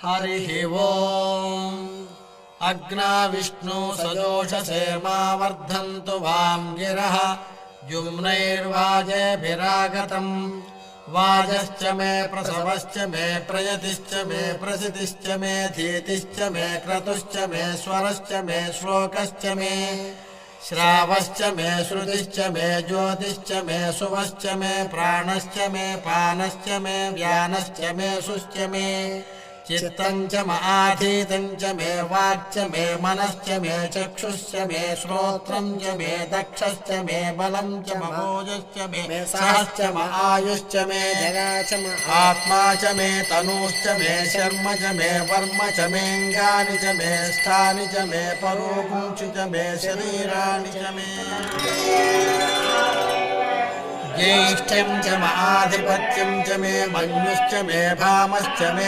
हरिः ओम् अग्ना विष्णु सजोषसे मा वर्धन्तु वां गिरः जुम्नैर्वाजेभिरागतम् वाजश्च मे प्रसवश्च मे प्रयतिश्च मे प्रसितिश्च मे धीतिश्च मे क्रतुश्च मे स्वरश्च मे श्लोकश्च मे श्रावश्च मे श्रुतिश्च मे ज्योतिश्च मे सुवश्च मे प्राणश्च मे पानश्च मे व्यानश्च मे सुश्च मे चित्तम् च आधीतम् च मे वाक्च मे मनश्च मे चक्षुश्च मे श्रोत्रम् च मे दक्षश्च मे बलम् च महोजश्च मे सहश्च आयुश्च मे जरा च आत्मा च मे तनूश्च मे शर्म च मे वर्म च मेऽङ्गानि च मे स्थानि च मे परोपुंसि च मे शरीराणि च मे ज्येष्ठ्यम् च आधिपत्यम् च मे मन्युश्च मे भामश्च मे